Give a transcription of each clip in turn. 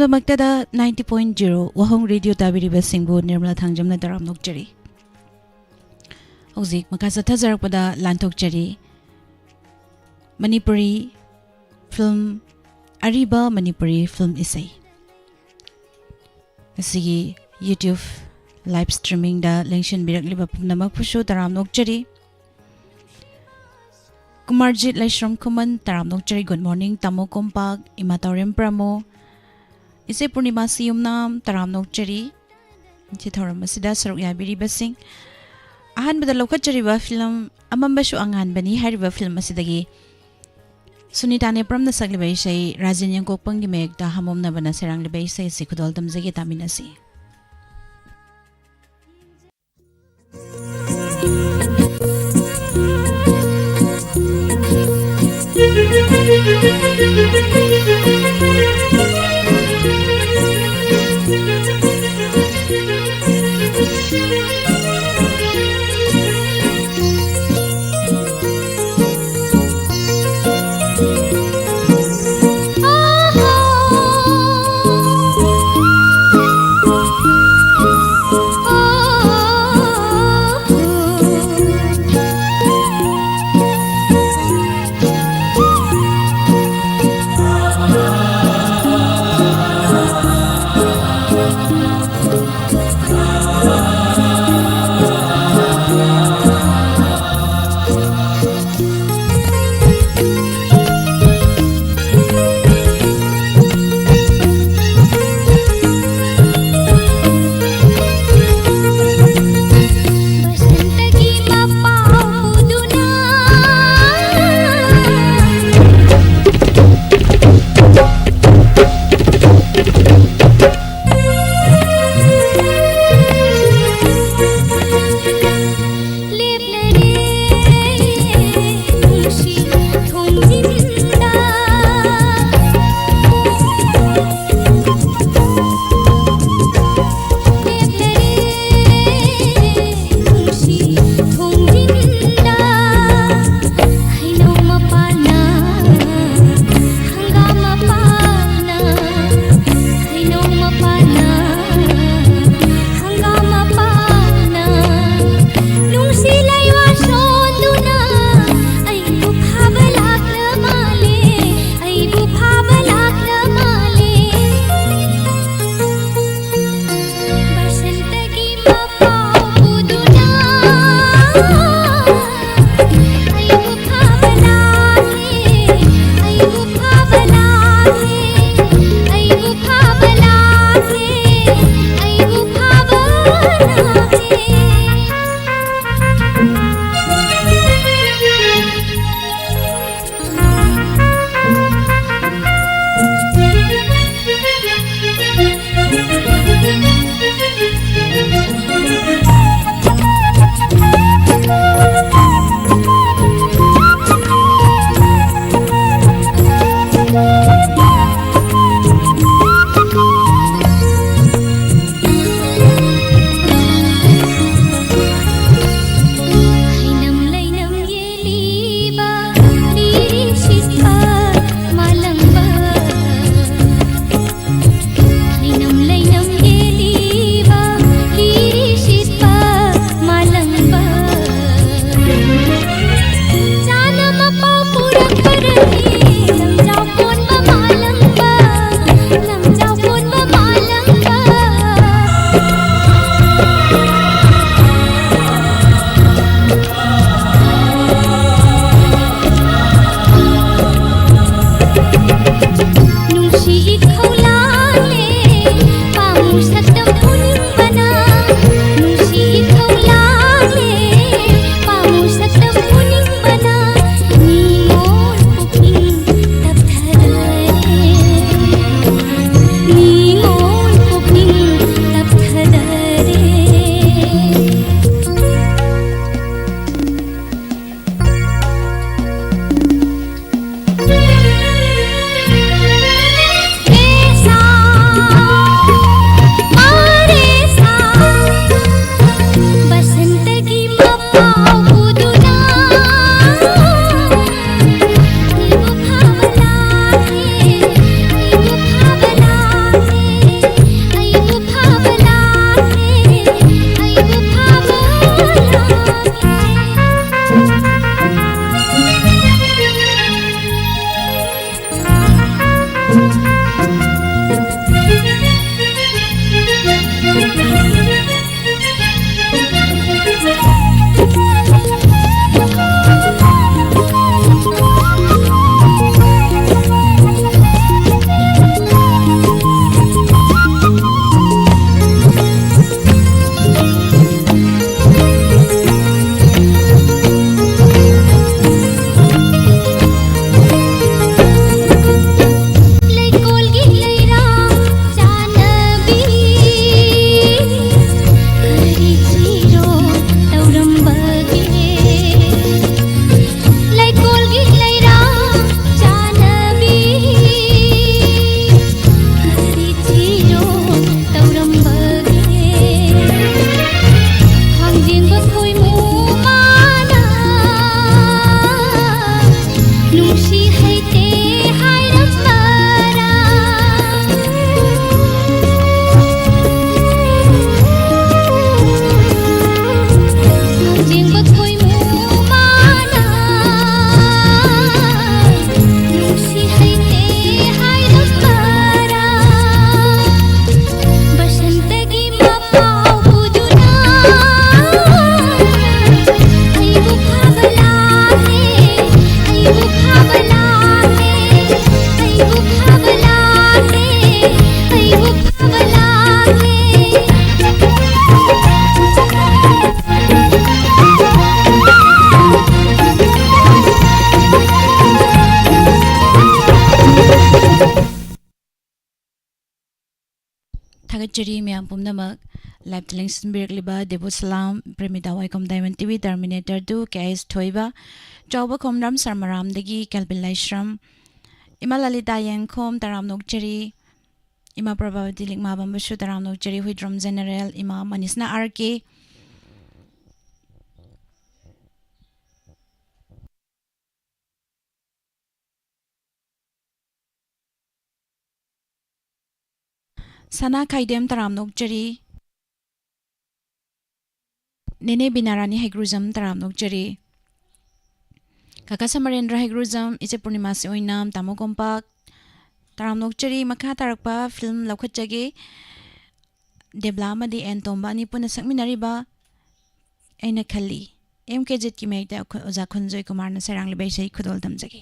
ꯄꯨꯝꯅꯃꯛꯇꯗ 90.0 ꯋꯥꯍꯣꯡ radio ꯇꯥꯕꯤꯔꯤꯕꯁꯤꯡꯕꯨ Nirmala ꯊꯥꯡꯖꯝꯅ ꯇꯔꯥꯝ ꯅꯣꯛꯆꯔꯤ ꯍꯧꯖꯤꯛ ꯃꯈꯥ ꯆꯠꯊꯖꯔꯛꯄꯗ ꯂꯥꯟꯊꯣꯛꯆꯔꯤ Manipuri ꯐꯤल्म Areeba Manipuri film इसै असिगी यूट्यूब लाइव स्ट्रीमिंग दा लेंशन बिरकलिबा पुनमकपुसु तराम नोकचरी कुमारजीत लाइश्रम खुमन तराम नोकचरी गुड मॉर्निंग तामो कोम्पाक इमा तौरेम प्रमो इसे पूर्णिमा सियुमनाम तराम नोकचरी चिथौरम मसिदा सरुक याबिरिबसिंग अहानबदा लौखचरीबा फिल्म अमंबसु अंगानबनी हारिबा फिल्म असिदगी सुनीता ने प्रम नसगलिबा इसै राजन यंकोकपंगी मेगदा हमोमनबना सेरांगलिबा इसै सिखुदोल तमजगे तामिनसी थागतचरी म्याम पुमनमक लाइव टेलिंग बिरकलिबा देबु सलाम प्रेमिता वाइकम diamond TV terminator 2 KS थोइबा चौबा खोमराम सरमराम दगी कैल्बिन Laishram इमा ललिता यंखोम तराम नोकचरी इमा प्रभावती लिंगमा बंबसु तराम नोकचरी हुइद्रम जनरल इमा मनीषना आरके सना खाइदेम तराम नोकचरी नेने बिनारानी हैग्रुजम तराम नोकचरी काका समरेंद्र हैग्रुजम इसे पूर्णिमा से ओइनाम तामो कोम्पाक तराम नोकचरी मखा तारकपा फिल्म लौखटजगे देबला मदी एन तोम्बा नि पुना सकमिनरिबा ऐना खल्ली एम के जेट की मेकदा ओजा खुनजोय कुमार न सरांगले बैसै खुदोल दमजगे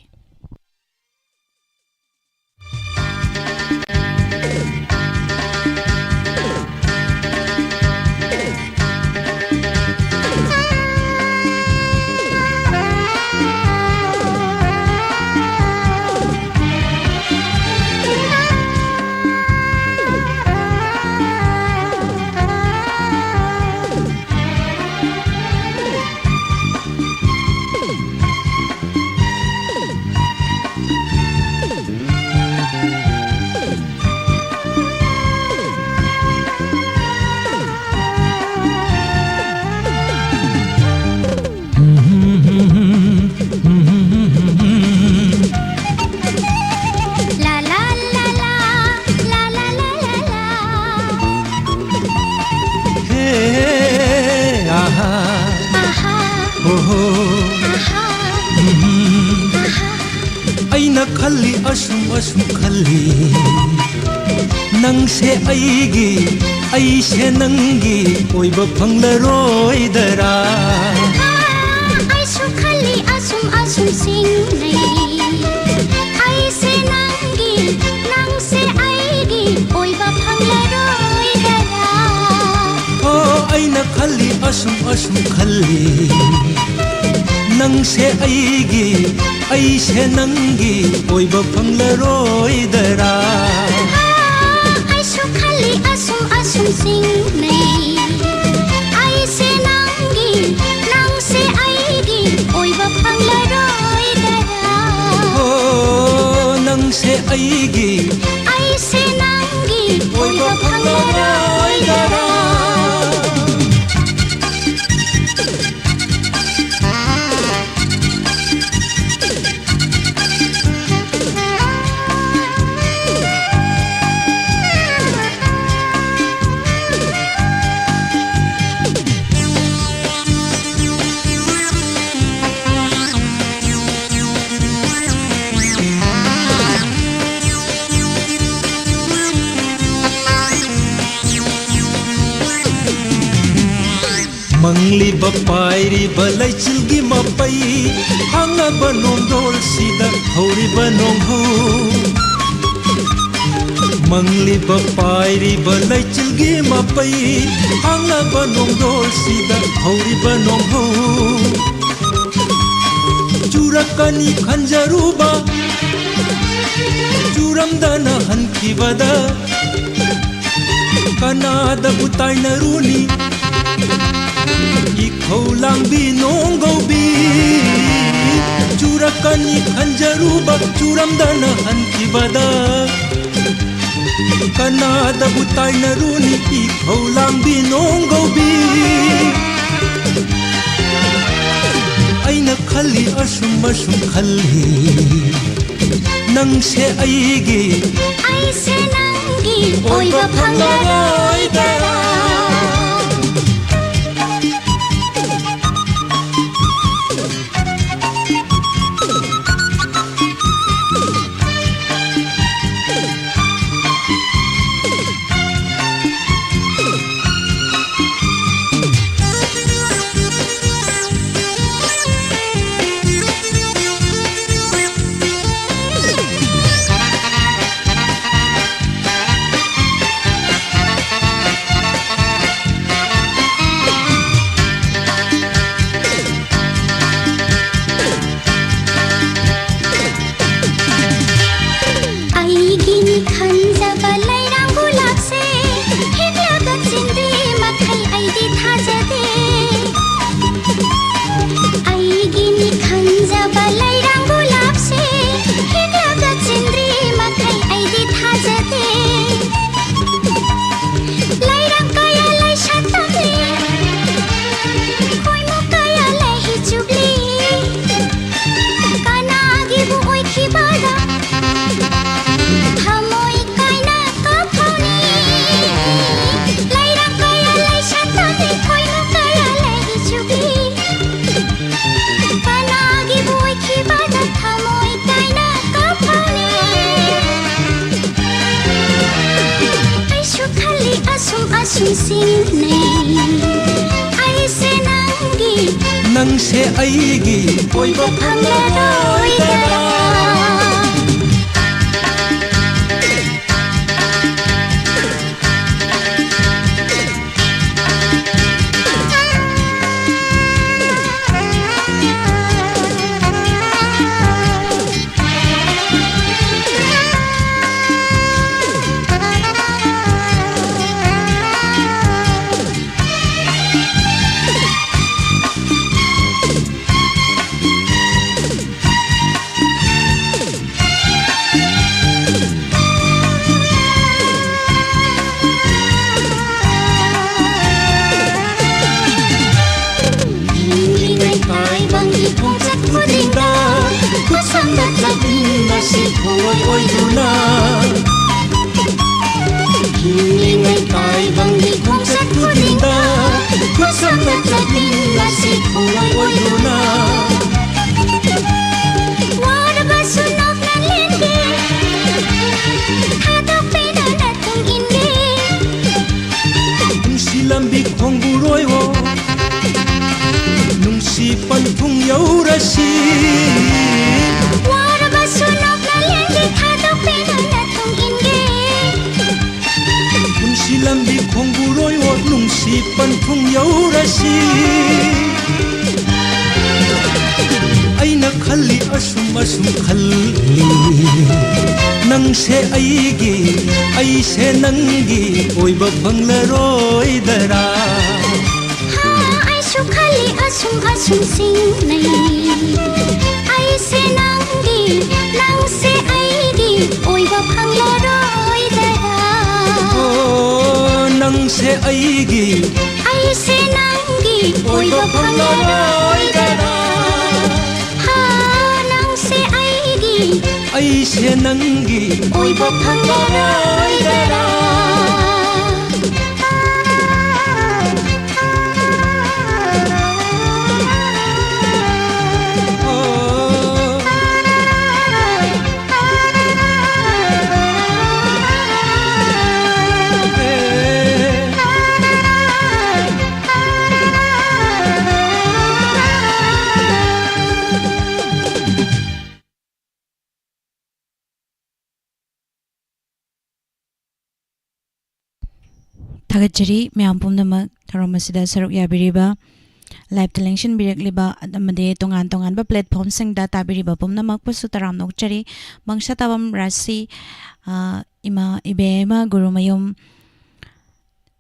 खल्ली असुम असुम खल्ली नंगसे ऐगी ऐसे नंगी ओइबा फंगलरोइदरा ऐसु खल्ली असुम असुम सिंगनै ऐसे नंगी नंगसे ऐगी ओइबा फंगलरोइदरा ओ ऐना खल्ली असुम असुम खल्ली नंगसे ऐगी ऐसे नंगी ओइबा फंगलरोइदरा ऐसु खल्ली असुम असुम सिंगनै ऐसे नंगी नंगसे ऐगी ओइबा फंगलरोइदरा ओ नंगसे ऐगी ऐसे नंगी ओइबा फंगलरोइदरा मंगली बपायरी बलैचिलगी मपै हांगा नोंदोल सिदा हौरी बनोंगहु मंगली बपायरी बलैचिलगी मपै हांगा नोंदोल सिदा हौरी बनोंगहु चुरकनी खंजरुबा चुरमदना हनखिबदा कनादा बुताइनरुनी इखौलांबी नोंगौबी चुरकनी खंजरुबा चुरमदना हनखिबदा कनादा बुताइनरुनी इखौलांबी नोंगौबी ऐना खल्ली असुम असुम खल्ली नंगसे ऐगी ऐसे नंगी ओइबा फंगलरोइदरा asum asum singnay ay se nangi nang se aigi oiba phanglaroy dara oi duna hingai kai bang ni khong sat khudinda khusam na chatin la si oi duna war basunok na lende hatok pe na tung inde nung si lambi khong buroi wo nung si pan thung yau ra si lambi khongburoi wo nungsi panthung yaurasi aina khalli asum asum khalli nang se aigi ai se nangi oiba phanglaroi dara ha ai su khali asum asum singnai ai se nangi nang se aigi oiba phanglaroi dara nang se aigi ai se nangi oiba phanglaroi dara ha nang se aigi ai se nangi oiba phanglaroi dara Thagachari myam pumnamak tharomasida saruk yabiriba live television birakliba amade tongan tongan ba platform singda tabiriba pumnamak pusu taram nokchari bangsa tabam rasi ima ibema gurumayum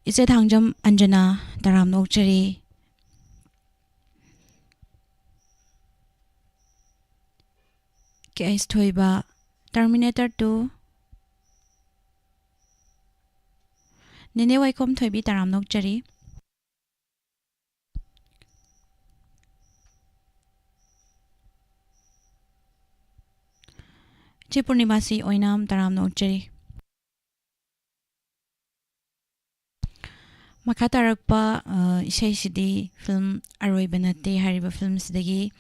ise thangjam anjana taram nokchari ke thoiba Terminator 2 Nene waikom thoibi taram nokchari che purnimasi oinam taram nokchari makatarakpa isai sidi film aroi banate hariba film sidagi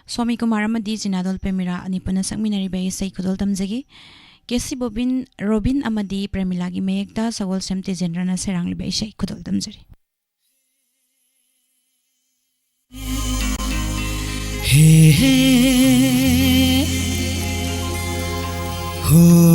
Swami Kumar amadi Jinadol Pemira anipana sakminari ba isai khudol tamjagi Kesi Robin amadi Premilagi mayekta sagol semte jenrana serangli ba isai khudol tamjari he he ho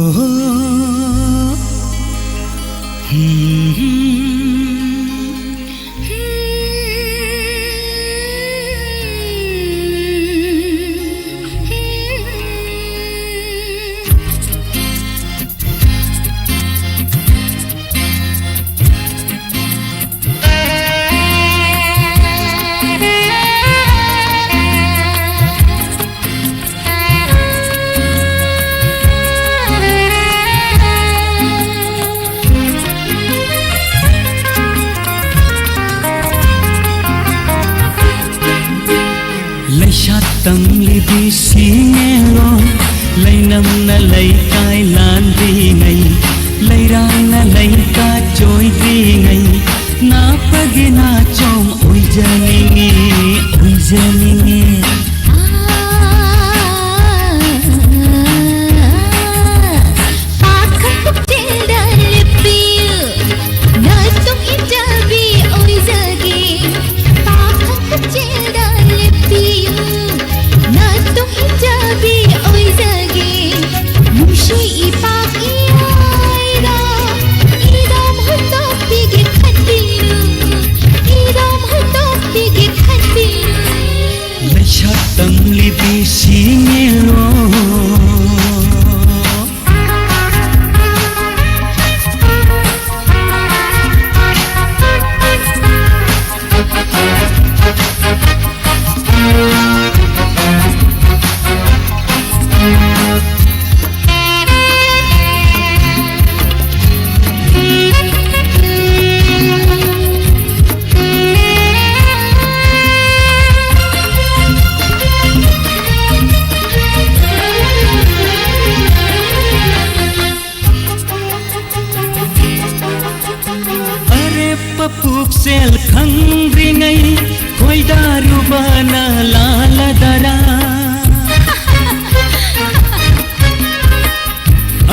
Tangli di singelon lainam na laikai lan di ngai lairang na laika joy di ngai na pagina chom oi janinge Pakam puktil dal piu na पपुक सेल खंग्रिङै खोइ दारु बना लाल दरा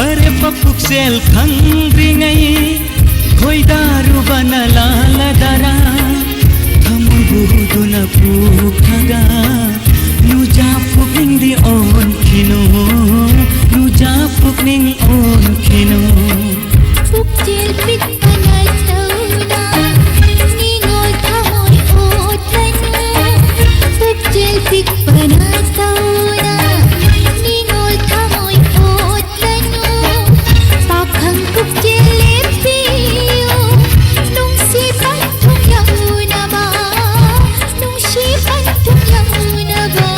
अरे पपुक सेल खंग्रिङै खोइ दारु बना लाल दरा थमु बुदुन पुखगा नुजा पुकिंदी ओन खिनो नुजा पुकिंग ओन खिनो Puktil pikana sauna Ningol thamoy othanu Puktil pikana sauna Ningol thamoy othanu Pakhang puktil lepiyo Nung si pantung yauna ba Nung si pantung yauna ba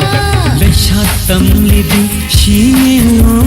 Lesha tamlibi shilo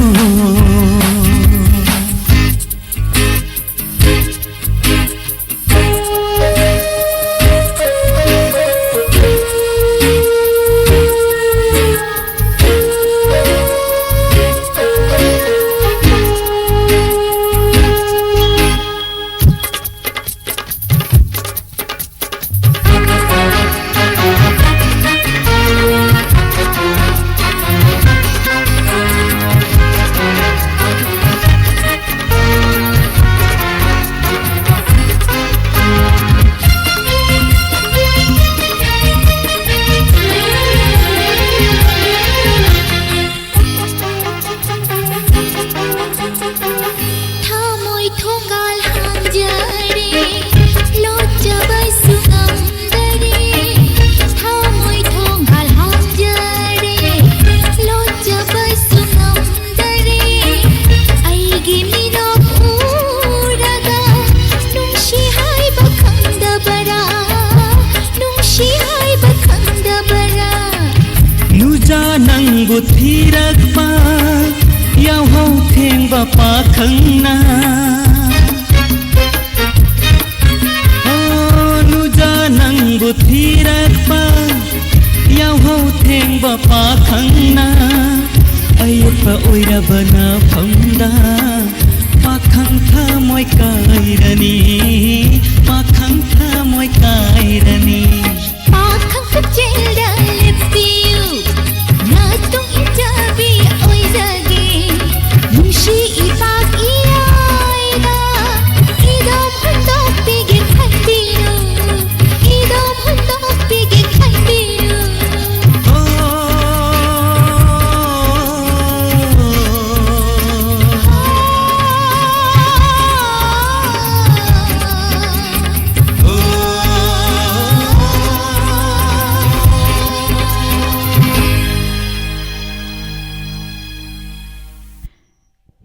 nanggu thirak pa yaw hau theng ba pa khangna nu ja nanggu thirak pa yaw hau theng ba pa khangna ai pa oira bana phangda pa khang tha moi kairani pa khang tha moi kairani pa khang puktil da lepiyo Na tung hijabi oi jage Nungshi ipak iyaida Idom hundok pigi khandiru Idom hundok pigi khandiru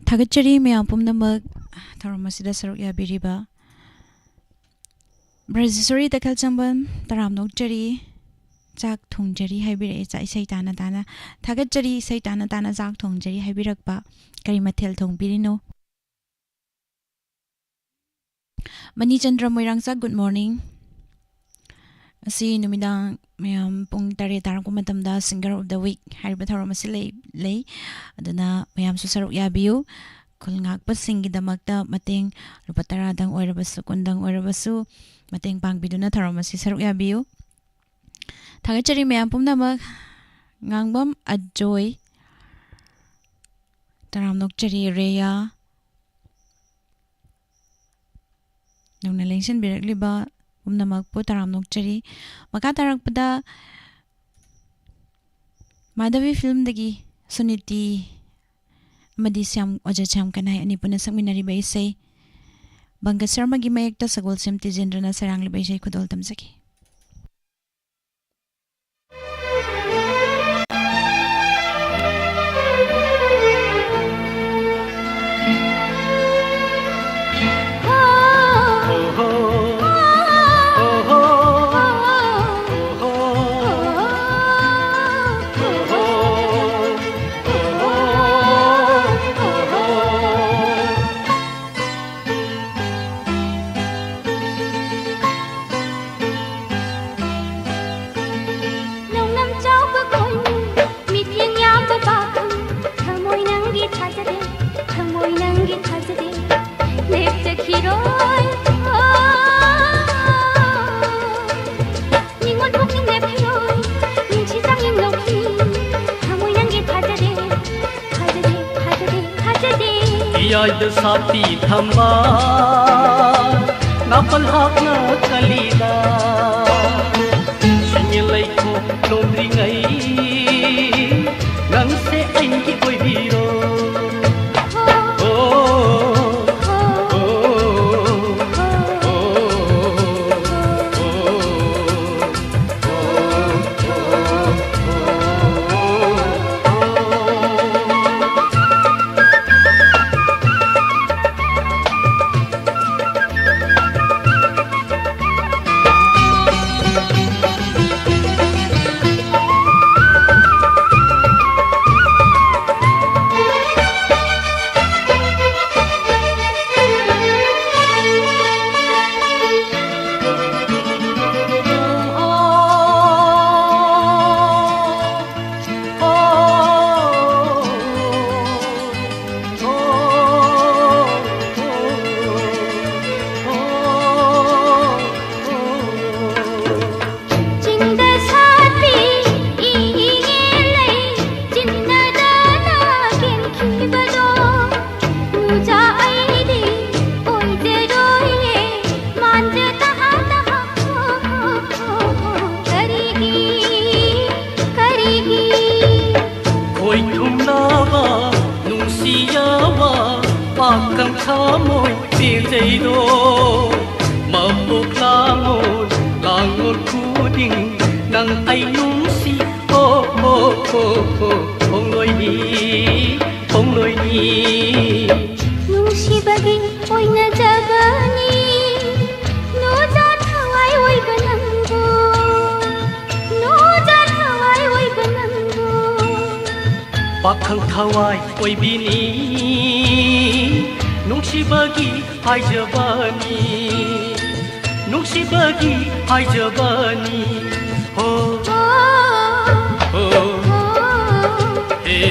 Thagachari meyam pumnamak tharamasida saruk yabiriba Brazisori takal chambam taramnok jari chak thongjari haibire cha isai tana tana thagachari isai tana tana chak thongjari haibirakba kari mathel thongbirino Mani Chandra Moirangsa good morning Asi numidang mayam pung tare tarangko matamda singer of the week hariba tharamasi lay aduna mayam su saruk yabiyu kulngakpa singgidamakta mateng lupa taradang oirabasu kundang oirabasu mateng pangbiduna tharamasi saruk yabiyu thagachari mayam pumnamak ngangbam ajoy taramnokchari reya nungna lengshin birakliba pumnamak po taramnokchari maka tarakpada Madhavi film dagi Suniti amadi Syam Ojacham kanai ani puna sakminariba isai Banga Sharma gi mayekta Sagol Sim Tijendrana sarangli isai khudol tamsaki याद साथी थम्बा नापल हाकना कलीदा सिंगलाई को लोमरी गई नंग से आएंगी कोई hero पाखं थावाय ओइ बिनी नुंसिबगी हायजबानी नुंसिबगी हायजबानी हो हो हे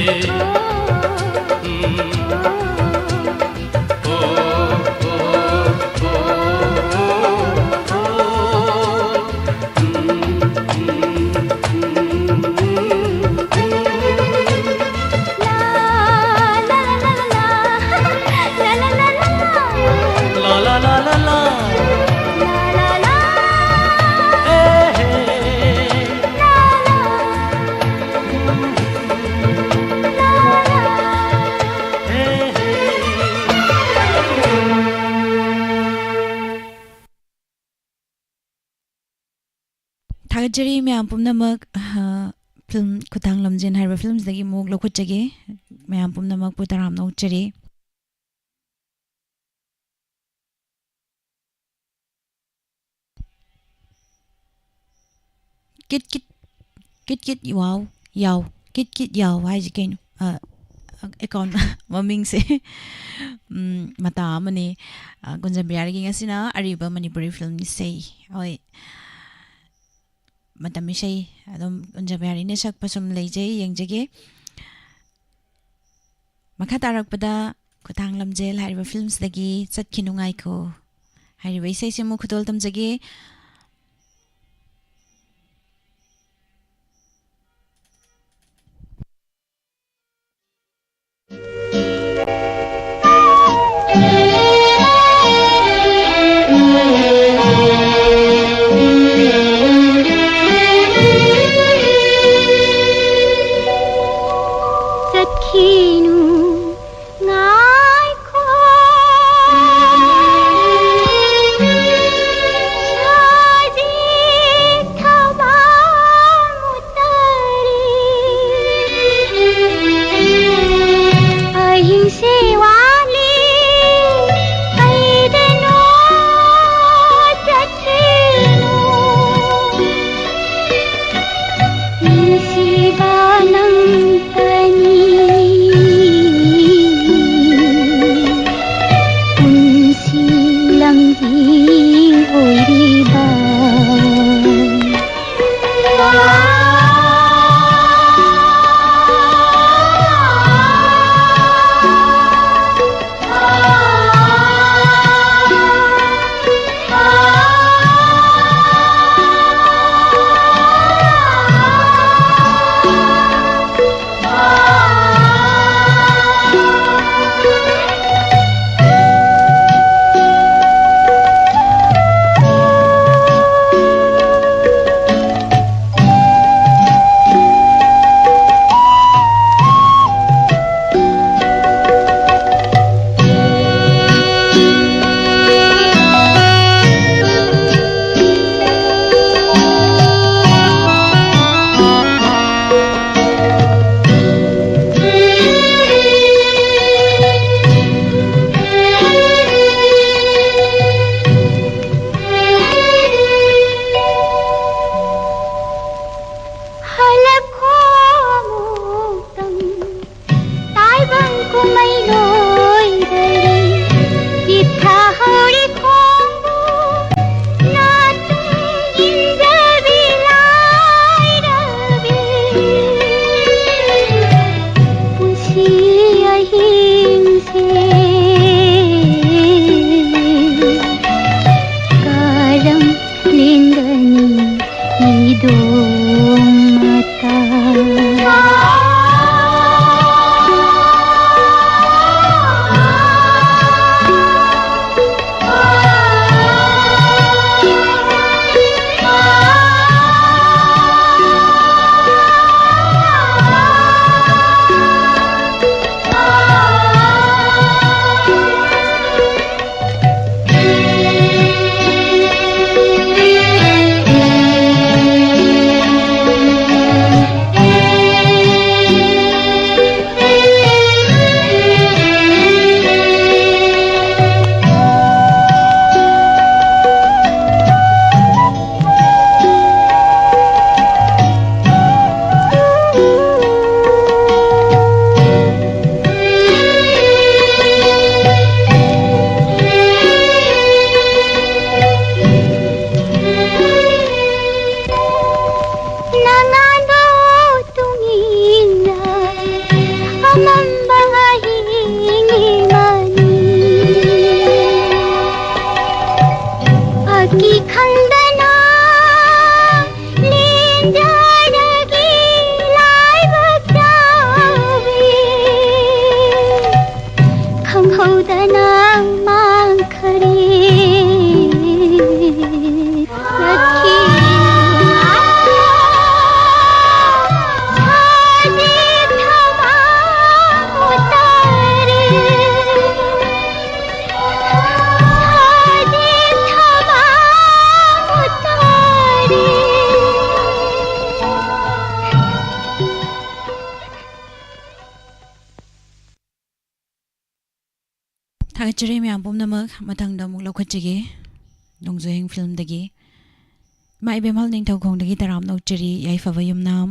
थागजरी मैम पुमनमक फिल्म खुतांग लमजेन हाइबा फिल्म्स दगी मुक लखुचगे मैम पुमनमक पुतराम नौचरी किट किट किट किट वाव याव किट किट याव हाइज केन अकाउंट ममिंग से मता मने गुंजबियारगी ngасina ariba manipuri film ni sei oi मतम इसाई अदम उन्जबयारी ने सकपसुम लेजे यंगजगे मखा तारकपदा खुथांग लमजेल हारिबा फिल्म्स दगी चटखिनुंगाइखो हारिबा इसाई से मु खुदोल तमजगे Ngai ko की खंदना लेंजारगी लाय बचावे खंगौदना मांग खरे रखी थागचरे म्याम पुमनमक मथंगदा अमुक लौखटजगे नोंजोहें फिल्मदगी माइ BEML निंगथौखोंदगी तराम नौचरी याइफाबा Yumnam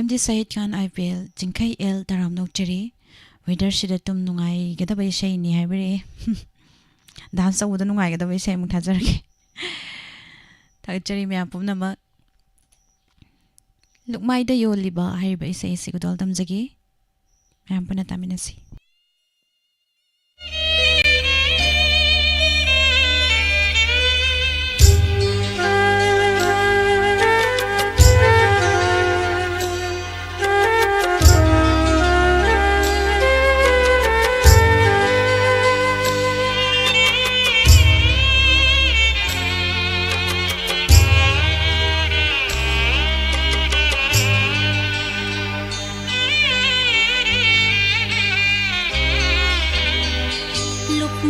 MD Said Khan IPL Jingkai L Taram Nokcheri Weather Shida Tum Nungai Gadaba Isai Ni Haibiri Dance Uda Nungai Gadaba Isai Mutazarki Tagacheri Mia Pumnama Look My Da Yo Liba Haiba Isai Sigudol Damzagi Ampuna Taminasi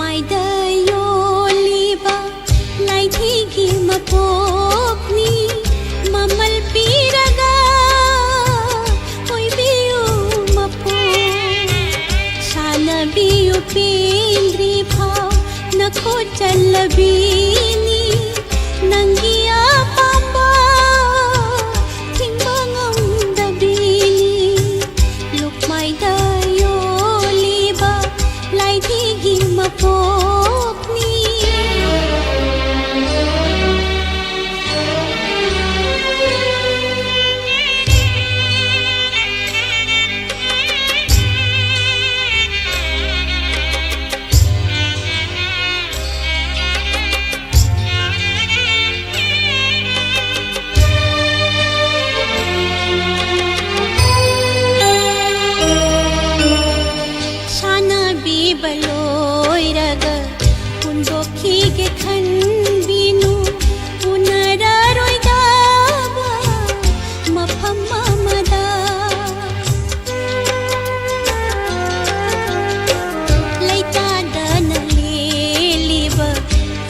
My dayoliba laithigi mapokni mamal piraga hoy biu mapo sana biu pendri phau nako chalabini nangiya pamba thimbangam dabini look my dayoliba laithigi mapokni shana bibaloiraga pundokhige khanbinu punararoidaba mafam mamada laitada leliba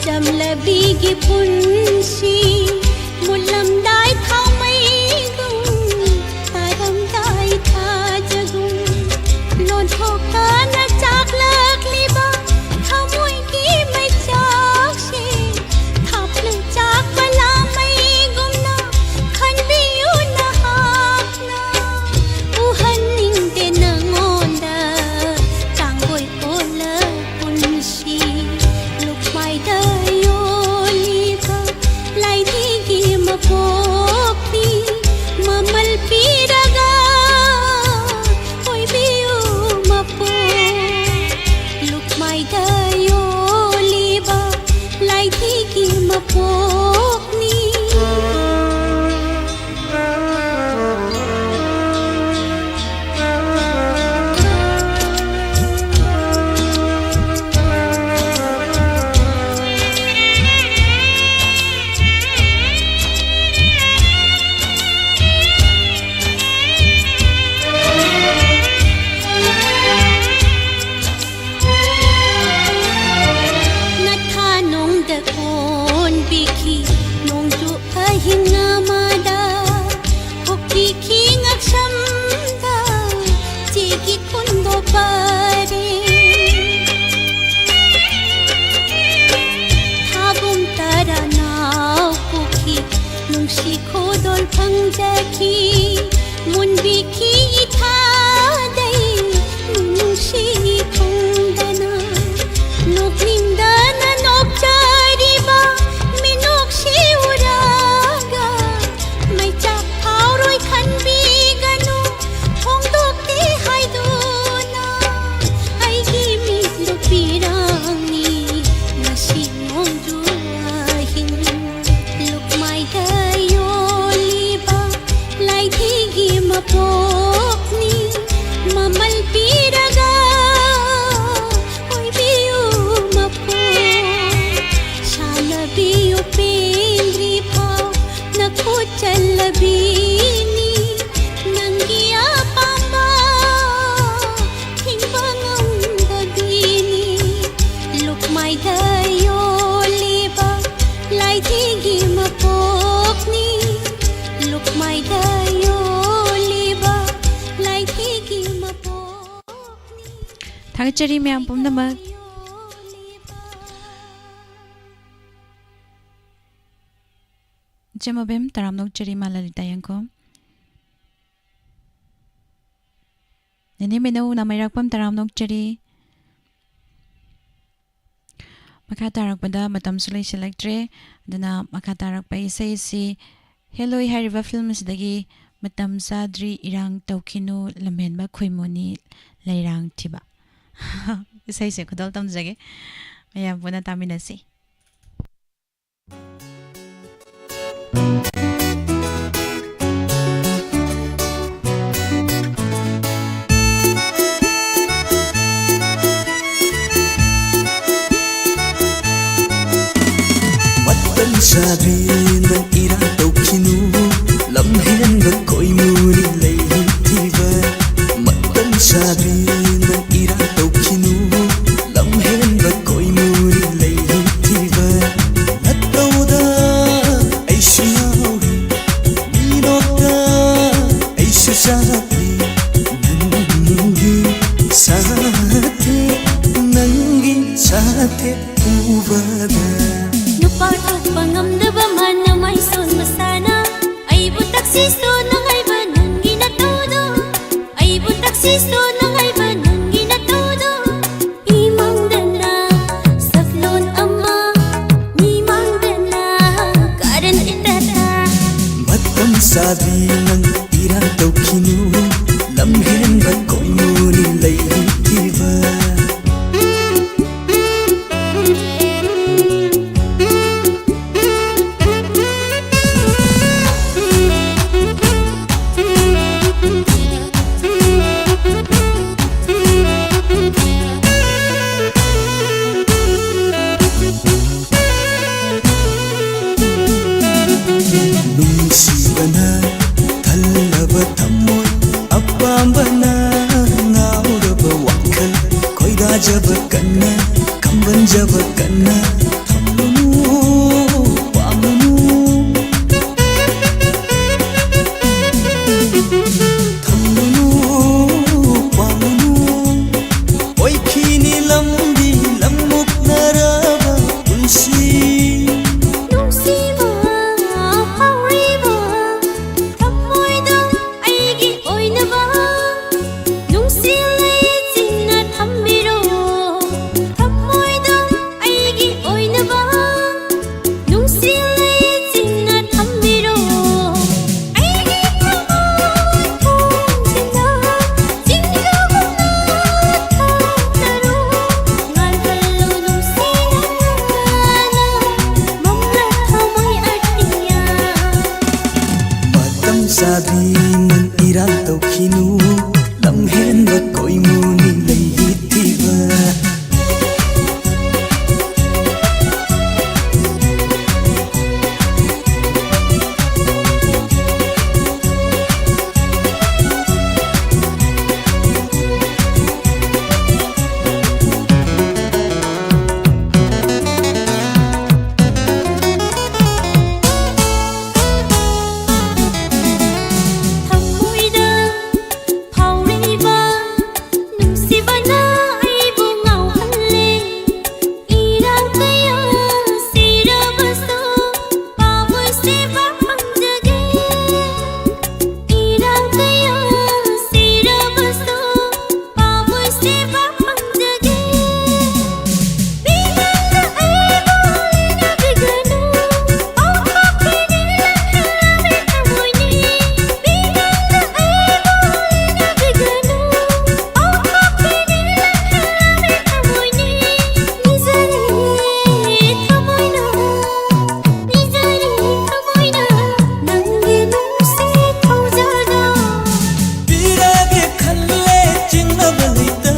jamlabigi punsi mulamdai thamai gum taramdai thajagum lodhoka na chaklak liba thamoi ki mai chak se thaplu chak pala mai gumna khanbiu na hakna uhanning te nangonda tangoi pola punsi look my dayoliba laithigi mapokni mamal piraga hoy biu mapo look my dayoliba laithigi mapokni nathanong da kon biki nongju ahinga mada hokki khingak samda chegi kundo pare thabum taranau pukhi nungsi khodol phangjaki mun biki ithadai nungsi khongdana nokningdana nokchariba minokshi uraga mai chak phauroi khanbi ganu hongdokti haiduna aigi mi lupi Thagachari miyam pumnamak. Jamabim taramnok chari malalita yangkom. Nini menu na mayrakpam taramnok chari. Makatarak pada matam sulay selektre. Dana makatarak pa isay si Hello Hariva Films dagi matam sadri irang taukinu lamen ba khuimoni lairang tiba. Isay se kudal tam jage. Mayam puna taminasi. Sabi ng irang taukinu lamhen ba koy muni laytiba matan sabi ng irang taukinu lamhen ba koy muni laytiba natawda ay siyawi minokda ay susabi nangi sate ubada Nupatok pangamdaba man na may son masana ay butak sisto ng ay banang ginatudo ay butak sisto ng ay banang ginatudo imang dala saklon ama imang dala karan itata matam sabi ng irang taukinu lamhen ba koy muni laytiba jaba kanna kamban jaba kanna thamunu pamunu thamunu pamunu oi khini lambi lamuk naraba unsi nungsiba hauriba thamoida aigi oinaba nungsilay jinna thammiro thamoida aigi oinaba nungsilay jinna thammiro aigi thamoy thonjina jinga thammaro ngalalo nungsiyana mamla thamoy atiya matam sabi ng irang taukinu lamhen ba koy muni laytiba thamoida hauriba nungsibana aibu ngauhanle irang kaya sirabaso pamoy siba pangjage irang kaya sirabaso pamoy siba pangjage bigala aibu lina bigano aupapinila harame tamoyni bigala aibu lina bigano aupapinila harame tamoyni nizari tamoyna nangi nungsi thaujada birage khalle chingaba leita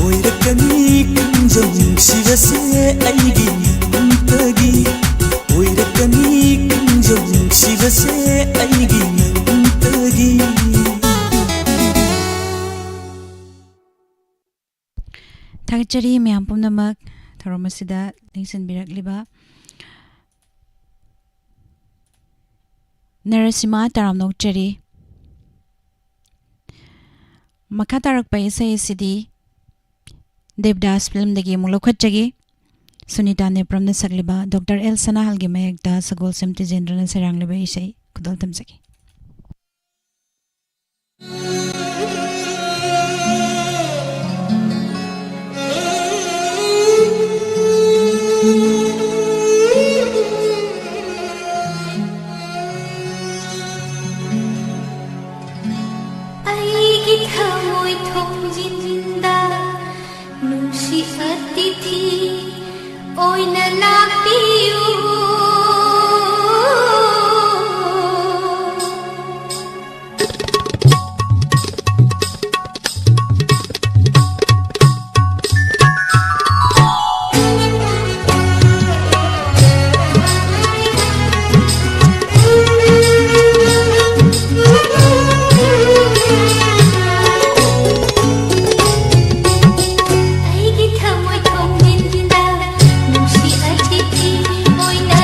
oirakani kunjam sivase aigi nantagi oirakani kunjam sivase aigi nantagi Thagachari miyam pumnamak thoromasida lingsan birakliba Narasima taramnok chari Makatarak pa isay sidi Devdas film दगी मुलखटजगी सुनीता नेप्रमना सकलिबा doctor L Sanahal गी मयकता सगोल सेमति जेंद्रना सेरांगलिबा इसै खुदल तमजगी ꯑꯩꯒꯤ ꯊꯃꯣꯏ ꯊꯣꯡꯖꯤꯟꯗ ꯅꯨꯡꯁꯤ ꯑꯇꯤꯊꯤ ꯑꯣꯏꯅ ꯂꯥꯛꯄꯤꯌꯨ ꯑꯩꯒꯤ ꯊꯃꯣꯏ ꯊꯣꯡꯖꯤꯟꯗ ꯅꯨꯡꯁꯤ ꯑꯇꯤꯊꯤ ꯑꯣꯏꯅ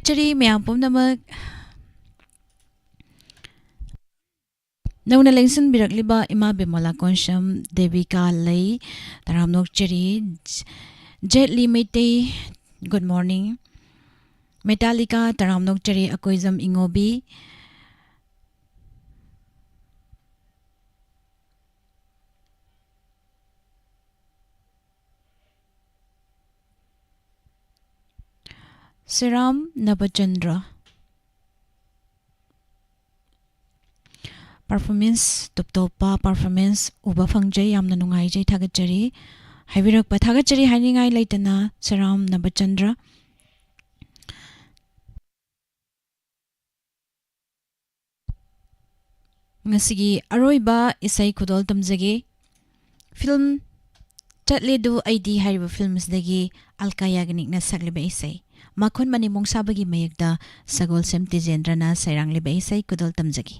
थागतचरी मैम पुमनमक नौना लेंसन बिरकलिबा इमा बिमला कोनशम देविका लई तरामनोक चरी जेटली मेटे गुड मॉर्निंग मेटालिका तरामनोक चरी Akoijam Ingobi Siram Nabachandra performance top performance उबा फंगजै यामना नुंगाइजै थागतचरी हाइबिरकपा थागतचरी हाइनिंगाइ लेतना Siram Nabachandra ngasi aroiba isai khudol tamjage film chatledu aidi hariba films dagi alka yagnik na sagliba isai makhon mani mongsabagi mayekda sagol sem tijendrana sairang liba isai khudol tamjage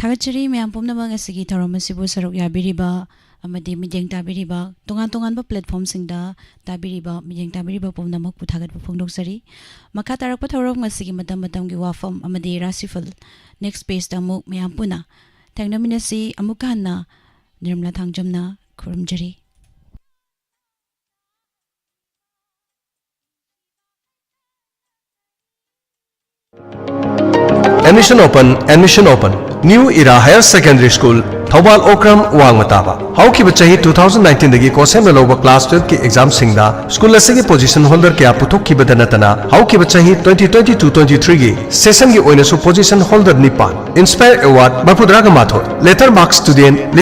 थागतचरी मैम पुमनमक असगी थौरम असिबु सरुक याबिरिबा amadi mijeng tabiriba tongan tongan ba platform singda tabiriba mijeng tabiriba punamak puthagat phongdok sari makha tarak pa thorok masigi matam matam gi wafam amadi rasifal next page ta muk mayam puna thangnaminasi amukhanna nirmala thangjamna khurumjari Admission open. New Era Higher Secondary School, Thobal Okram Wangmataba. How ki bachahi 2019 dagi kosem loba class 12 ki exam singda school asigi position holder kya puthok ki badanatana. How ki bachahi 2022-23 gi session gi oina su position holder nipan. Inspire Award Bapudraga Mathur. Letter mark student